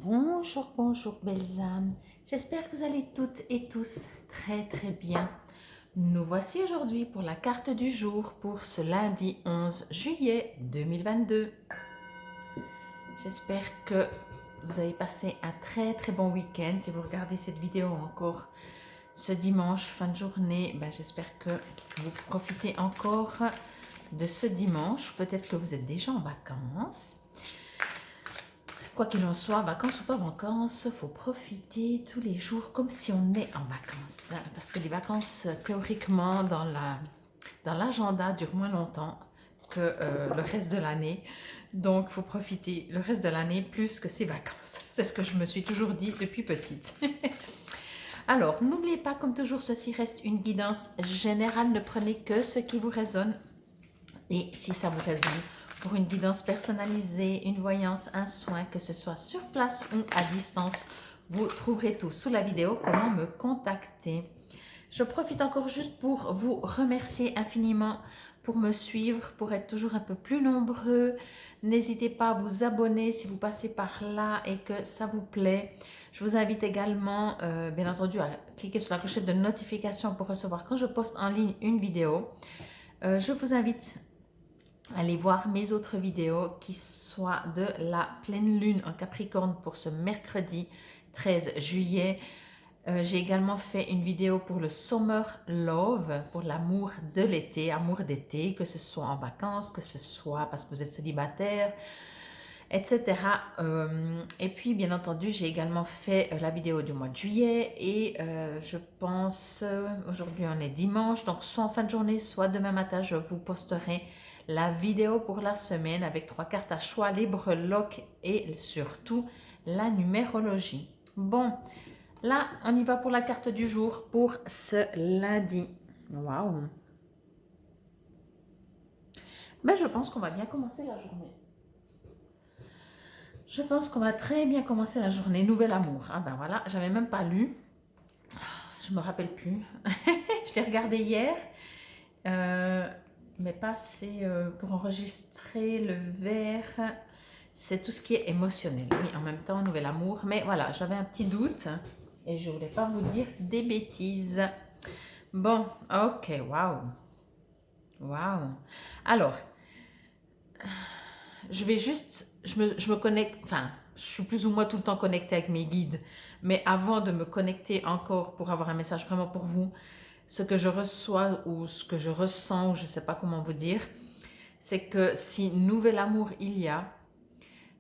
Bonjour, bonjour belles âmes. J'espère que vous allez toutes et tous très bien. Nous voici aujourd'hui pour la carte du jour pour ce lundi 11 juillet 2022. J'espère que vous avez passé un très bon week-end. Si vous regardez cette vidéo encore ce dimanche, fin de journée, j'espère que vous profitez encore de ce dimanche. Peut-être que vous êtes déjà en vacances. Quoi qu'il en soit, vacances ou pas vacances, il faut profiter tous les jours comme si on est en vacances. Parce que les vacances, théoriquement, dans l'agenda, durent moins longtemps que le reste de l'année. Donc, il faut profiter le reste de l'année plus que ses vacances. C'est ce que je me suis toujours dit depuis petite. Alors, n'oubliez pas, comme toujours, ceci reste une guidance générale. Ne prenez que ce qui vous résonne. Et si ça vous résonne, pour une guidance personnalisée, une voyance, un soin, que ce soit sur place ou à distance, vous trouverez tout sous la vidéo, comment me contacter. Je profite encore juste pour vous remercier infiniment pour me suivre, pour être toujours un peu plus nombreux. N'hésitez pas à vous abonner si vous passez par là et que ça vous plaît. Je vous invite également, bien entendu, à cliquer sur la clochette de notification pour recevoir quand je poste en ligne une vidéo. Je vous invite à aller voir mes autres vidéos qui soient de la pleine lune en Capricorne pour ce mercredi 13 juillet. J'ai également fait une vidéo pour le Summer Love, pour l'amour de l'été, amour d'été, que ce soit en vacances, que ce soit parce que vous êtes célibataire, etc. Et puis, bien entendu, j'ai également fait la vidéo du mois de juillet et je pense, aujourd'hui on est dimanche, donc soit en fin de journée, soit demain matin, je vous posterai la vidéo pour la semaine avec 3 cartes à choix, libre loc et surtout la numérologie. Bon, là, on y va pour la carte du jour pour ce lundi. Waouh! Mais je pense qu'on va bien commencer la journée. Je pense qu'on va très bien commencer la journée. Nouvel amour. Ah ben voilà, j'avais même pas lu. Je me rappelle plus. Je l'ai regardé hier. Mais pas assez pour enregistrer le verre. C'est tout ce qui est émotionnel. Oui, en même temps, nouvel amour. Mais voilà, j'avais un petit doute et je voulais pas vous dire des bêtises. Bon, ok, waouh. Waouh. Alors, je vais juste, je me connecte, enfin, je suis plus ou moins tout le temps connectée avec mes guides, mais avant de me connecter encore pour avoir un message vraiment pour vous, ce que je reçois ou ce que je ressens, je ne sais pas comment vous dire, c'est que si nouvel amour il y a,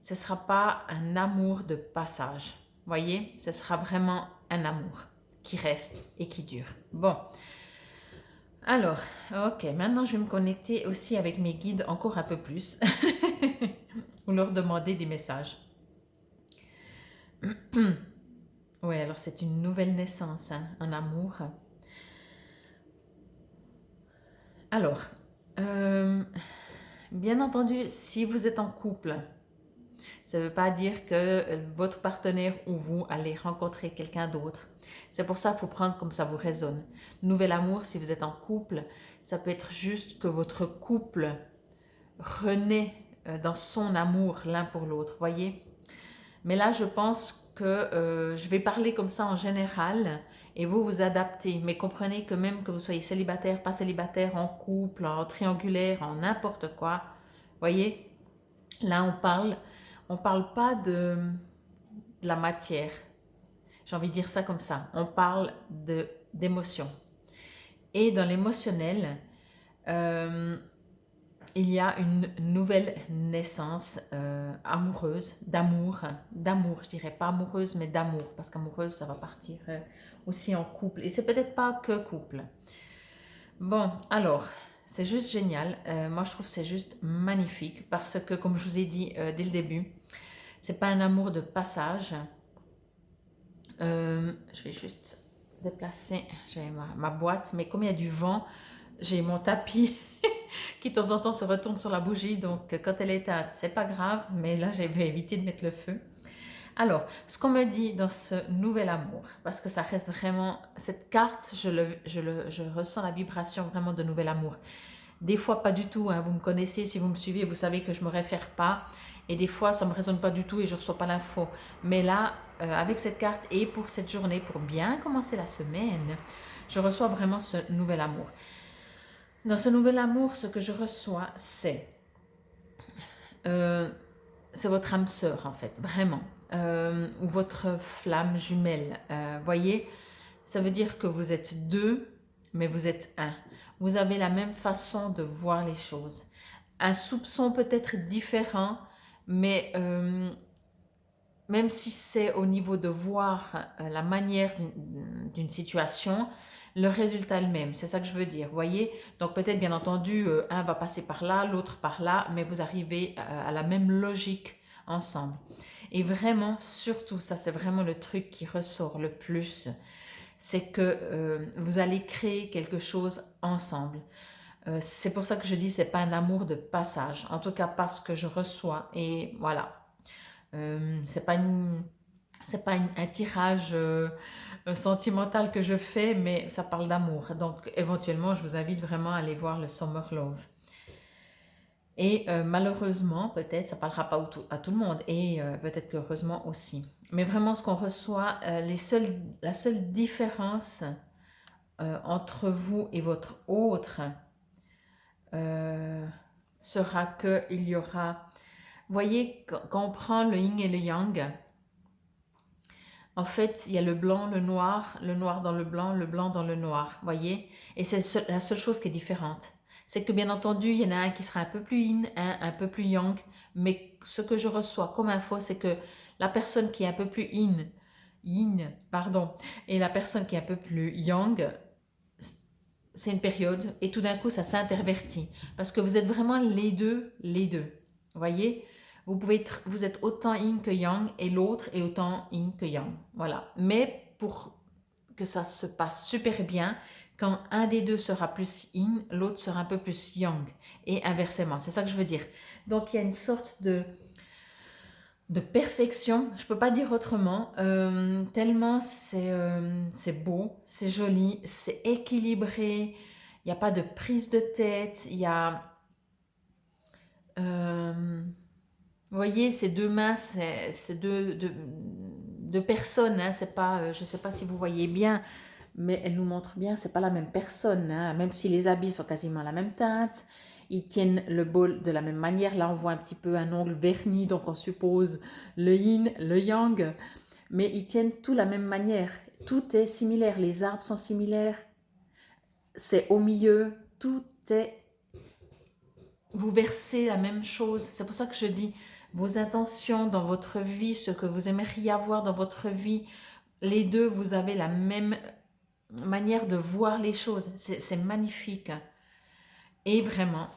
ce ne sera pas un amour de passage. Voyez, ce sera vraiment un amour qui reste et qui dure. Bon, alors, ok, maintenant je vais me connecter aussi avec mes guides encore un peu plus ou leur demander des messages. Oui, alors c'est une nouvelle naissance, hein, un amour. Alors, bien entendu, si vous êtes en couple, ça ne veut pas dire que votre partenaire ou vous allez rencontrer quelqu'un d'autre. C'est pour ça qu'il faut prendre comme ça vous résonne. Nouvel amour, si vous êtes en couple, ça peut être juste que votre couple renaît dans son amour l'un pour l'autre, voyez. Mais là, je pense que je vais parler comme ça en général et vous vous adaptez. Mais comprenez que même que vous soyez célibataire, pas célibataire, en couple, en triangulaire, en n'importe quoi, voyez, là on parle pas de la matière. J'ai envie de dire ça comme ça. On parle d'émotion. Et dans l'émotionnel, il y a une nouvelle naissance amoureuse, d'amour, je dirais pas amoureuse, mais d'amour, parce qu'amoureuse, ça va partir aussi en couple, et c'est peut-être pas que couple. Bon, alors, c'est juste génial, moi je trouve que c'est juste magnifique, parce que comme je vous ai dit dès le début, c'est pas un amour de passage. Je vais juste déplacer, j'ai ma boîte, mais comme il y a du vent, j'ai mon tapis qui de temps en temps se retourne sur la bougie, donc quand elle est éteinte, c'est pas grave, mais là j'ai évité de mettre le feu. Alors, ce qu'on me dit dans ce nouvel amour, parce que ça reste vraiment, cette carte, je ressens la vibration vraiment de nouvel amour. Des fois, pas du tout, hein. Vous me connaissez, si vous me suivez, vous savez que je ne me réfère pas. Et des fois, ça ne me résonne pas du tout et je ne reçois pas l'info. Mais là, avec cette carte et pour cette journée, pour bien commencer la semaine, je reçois vraiment ce nouvel amour. Dans ce nouvel amour, ce que je reçois, c'est votre âme sœur, en fait, vraiment. Ou votre flamme jumelle. Voyez, ça veut dire que vous êtes deux, mais vous êtes un. Vous avez la même façon de voir les choses. Un soupçon peut-être différent, mais même si c'est au niveau de voir la manière d'une situation, le résultat est le même. C'est ça que je veux dire, voyez. Donc peut-être bien entendu, un va passer par là, l'autre par là, mais vous arrivez à la même logique ensemble. Et vraiment, surtout, ça c'est vraiment le truc qui ressort le plus, c'est que vous allez créer quelque chose ensemble. C'est pour ça que je dis c'est pas un amour de passage, en tout cas pas ce que je reçois, et voilà. C'est pas un tirage sentimental que je fais, mais ça parle d'amour. Donc éventuellement, je vous invite vraiment à aller voir le Summer Love. Et malheureusement, peut-être, ça ne parlera pas à tout le monde, et peut-être qu'heureusement aussi. Mais vraiment, ce qu'on reçoit, la seule différence entre vous et votre autre sera qu'il y aura... Voyez, quand on prend le yin et le yang, en fait, il y a le blanc, le noir dans le blanc dans le noir, voyez. Et c'est la seule chose qui est différente. C'est que bien entendu, il y en a un qui sera un peu plus yin, un peu plus yang, mais ce que je reçois comme info, c'est que la personne qui est un peu plus yin, pardon, et la personne qui est un peu plus yang, c'est une période, et tout d'un coup, ça s'intervertit. Parce que vous êtes vraiment les deux, voyez. Vous êtes autant yin que yang et l'autre est autant yin que yang. Voilà. Mais pour que ça se passe super bien, quand un des deux sera plus yin, l'autre sera un peu plus yang. Et inversement. C'est ça que je veux dire. Donc il y a une sorte de perfection. Je ne peux pas dire autrement. Tellement c'est beau, c'est joli, c'est équilibré. Il n'y a pas de prise de tête. Il y a... vous voyez, ces deux mains, c'est deux personnes, hein, c'est pas, je ne sais pas si vous voyez bien, mais elle nous montre bien, c'est pas la même personne, hein, même si les habits sont quasiment la même teinte, ils tiennent le bol de la même manière. Là, on voit un petit peu un ongle verni, donc on suppose le yin, le yang, mais ils tiennent tout la même manière. Tout est similaire, les arbres sont similaires, c'est au milieu, tout est... Vous versez la même chose, c'est pour ça que je dis... Vos intentions dans votre vie, ce que vous aimeriez avoir dans votre vie, les deux, vous avez la même manière de voir les choses. C'est magnifique. Et vraiment,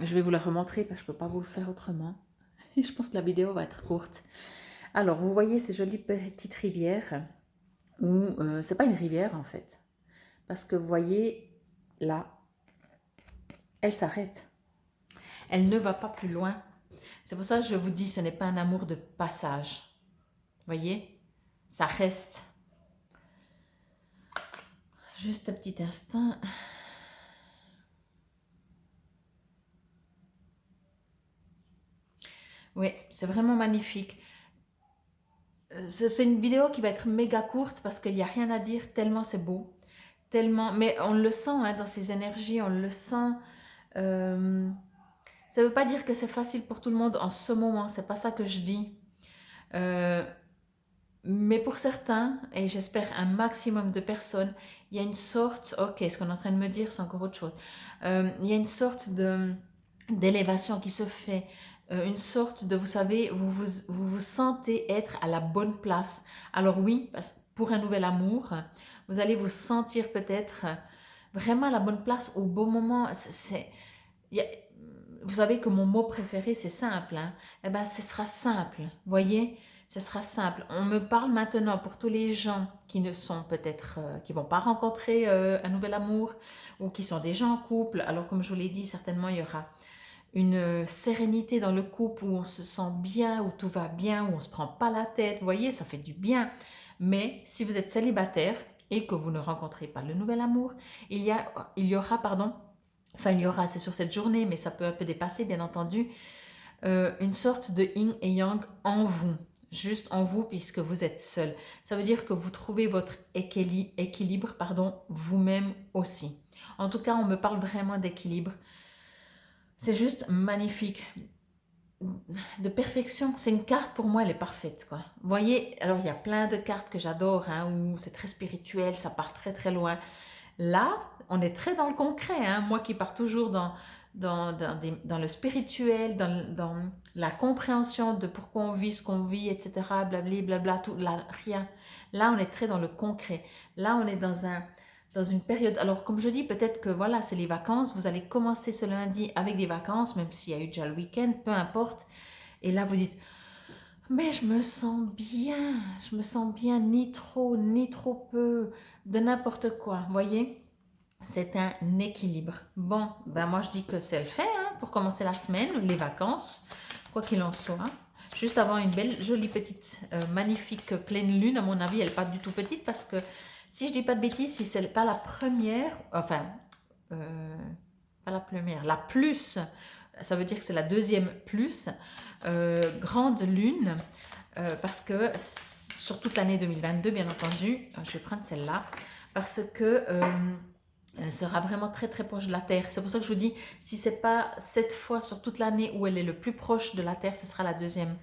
je vais vous la remontrer parce que je ne peux pas vous le faire autrement. Et je pense que la vidéo va être courte. Alors, vous voyez ces jolies petites rivières où c'est pas une rivière en fait. Parce que vous voyez, là, elle s'arrête. Elle ne va pas plus loin. C'est pour ça que je vous dis, ce n'est pas un amour de passage. Voyez, ça reste. Juste un petit instant. Oui, c'est vraiment magnifique. C'est une vidéo qui va être méga courte parce qu'il n'y a rien à dire, tellement c'est beau. Tellement, mais on le sent hein, dans ses énergies, on le sent. Ça ne veut pas dire que c'est facile pour tout le monde en ce moment, c'est pas ça que je dis. Mais pour certains, et j'espère un maximum de personnes, il y a une sorte, ok, ce qu'on est en train de me dire, c'est encore autre chose. Il y a une sorte d'élévation qui se fait, une sorte de, vous savez, vous sentez être à la bonne place. Alors oui, pour un nouvel amour, vous allez vous sentir peut-être vraiment à la bonne place au bon moment. Vous savez que mon mot préféré, c'est simple. Hein? Eh bien, ce sera simple, voyez, ce sera simple. On me parle maintenant pour tous les gens qui ne sont peut-être, qui ne vont pas rencontrer un nouvel amour ou qui sont déjà en couple. Alors, comme je vous l'ai dit, certainement, il y aura une sérénité dans le couple où on se sent bien, où tout va bien, où on ne se prend pas la tête. Vous voyez, ça fait du bien. Mais si vous êtes célibataire et que vous ne rencontrez pas le nouvel amour, il y aura, pardon, enfin il y aura, c'est sur cette journée, mais ça peut un peu dépasser bien entendu, une sorte de yin et yang en vous, juste en vous puisque vous êtes seul. Ça veut dire que vous trouvez votre équilibre, pardon, vous-même aussi. En tout cas, on me parle vraiment d'équilibre. C'est juste magnifique, de perfection. C'est une carte, pour moi, elle est parfaite, quoi. Vous voyez, alors il y a plein de cartes que j'adore, hein, où c'est très spirituel, ça part très très loin. Là, on est très dans le concret, hein. Moi qui pars toujours dans le spirituel, dans la compréhension de pourquoi on vit ce qu'on vit, etc. Blabli, blabla, tout, là, rien. Là, on est très dans le concret. Là, on est dans une période. Alors, comme je dis, peut-être que voilà, c'est les vacances. Vous allez commencer ce lundi avec des vacances, même s'il y a eu déjà le week-end, peu importe. Et là, vous dites, mais je me sens bien, ni trop peu, de n'importe quoi, voyez? C'est un équilibre. Bon, ben moi je dis que c'est le fait, hein, pour commencer la semaine, les vacances, quoi qu'il en soit. Juste avant une belle, jolie petite, magnifique pleine lune, à mon avis, elle n'est pas du tout petite parce que, si je dis pas de bêtises, si c'est pas la première, enfin, pas la première, la plus, ça veut dire que c'est la deuxième plus, grande lune, parce que sur toute l'année 2022, bien entendu, je vais prendre celle-là, parce que elle sera vraiment très très proche de la Terre. C'est pour ça que je vous dis, si ce n'est pas cette fois sur toute l'année où elle est le plus proche de la Terre, ce sera la deuxième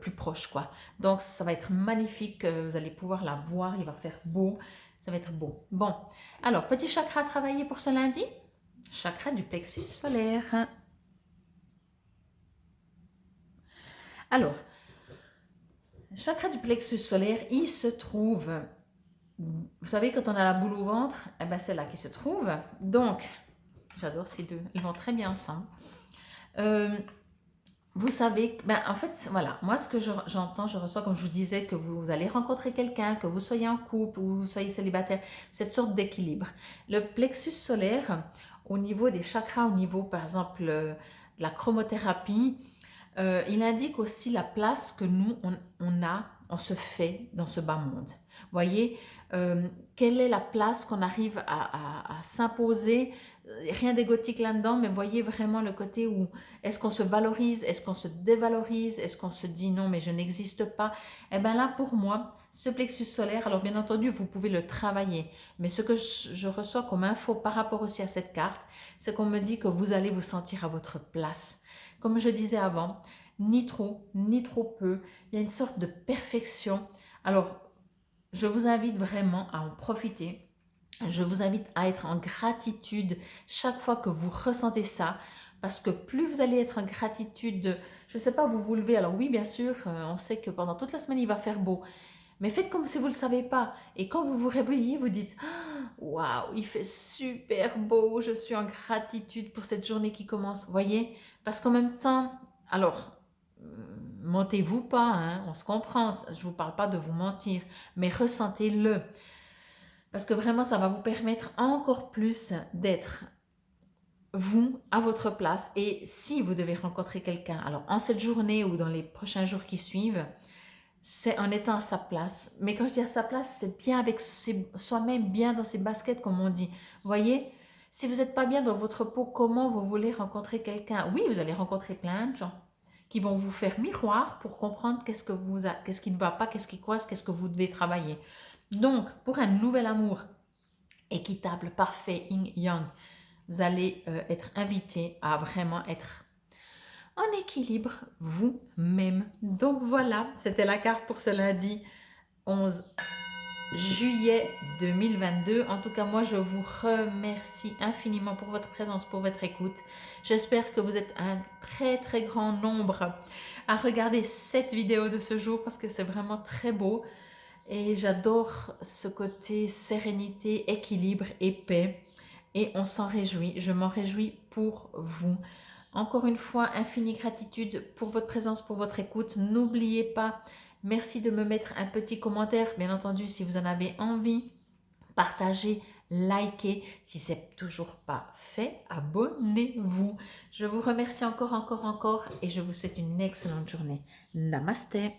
plus proche, quoi. Donc ça va être magnifique, vous allez pouvoir la voir, il va faire beau, ça va être beau. Bon, alors petit chakra à travailler pour ce lundi, chakra du plexus solaire. Alors, chakra du plexus solaire, il se trouve, vous savez, quand on a la boule au ventre, eh ben, c'est là qu'il se trouve. Donc, j'adore ces deux, ils vont très bien ensemble. Vous savez, ben, en fait, voilà, moi ce que j'entends, je reçois, comme je vous disais, que vous allez rencontrer quelqu'un, que vous soyez en couple ou vous soyez célibataire, cette sorte d'équilibre. Le plexus solaire, au niveau des chakras, au niveau par exemple de la chromothérapie, il indique aussi la place que nous, on se fait dans ce bas monde. Voyez, quelle est la place qu'on arrive à s'imposer, rien d'égotique là-dedans, mais voyez vraiment le côté où est-ce qu'on se valorise, est-ce qu'on se dévalorise, est-ce qu'on se dit non mais je n'existe pas. Et bien là pour moi, ce plexus solaire, alors bien entendu vous pouvez le travailler, mais ce que je reçois comme info par rapport aussi à cette carte, c'est qu'on me dit que vous allez vous sentir à votre place. Comme je disais avant, ni trop peu, il y a une sorte de perfection. Alors, je vous invite vraiment à en profiter. Je vous invite à être en gratitude chaque fois que vous ressentez ça, parce que plus vous allez être en gratitude, je ne sais pas, vous vous levez, alors oui, bien sûr, on sait que pendant toute la semaine, il va faire beau, mais faites comme si vous ne le savez pas. Et quand vous vous réveillez, vous dites « Waouh, il fait super beau, je suis en gratitude pour cette journée qui commence. » Voyez, parce qu'en même temps, alors, mentez-vous pas, hein, on se comprend, je ne vous parle pas de vous mentir, mais ressentez-le. Parce que vraiment, ça va vous permettre encore plus d'être vous à votre place. Et si vous devez rencontrer quelqu'un, alors en cette journée ou dans les prochains jours qui suivent, c'est en étant à sa place. Mais quand je dis à sa place, c'est bien avec soi-même, bien dans ses baskets, comme on dit. Vous voyez, si vous n'êtes pas bien dans votre peau, comment vous voulez rencontrer quelqu'un? Oui, vous allez rencontrer plein de gens qui vont vous faire miroir pour comprendre qu'est-ce qui ne va pas, qu'est-ce qui coince, qu'est-ce que vous devez travailler. Donc, pour un nouvel amour équitable, parfait, yin-yang, vous allez être invité à vraiment être en équilibre vous-même. Donc voilà, c'était la carte pour ce lundi 11 juillet 2022. En tout cas, moi, je vous remercie infiniment pour votre présence, pour votre écoute. J'espère que vous êtes un très, très grand nombre à regarder cette vidéo de ce jour parce que c'est vraiment très beau. Et j'adore ce côté sérénité, équilibre et paix. Et on s'en réjouit. Je m'en réjouis pour vous. Encore une fois, infinie gratitude pour votre présence, pour votre écoute. N'oubliez pas, merci de me mettre un petit commentaire, bien entendu, si vous en avez envie. Partagez, likez. Si ce n'est toujours pas fait, abonnez-vous. Je vous remercie encore et je vous souhaite une excellente journée. Namasté.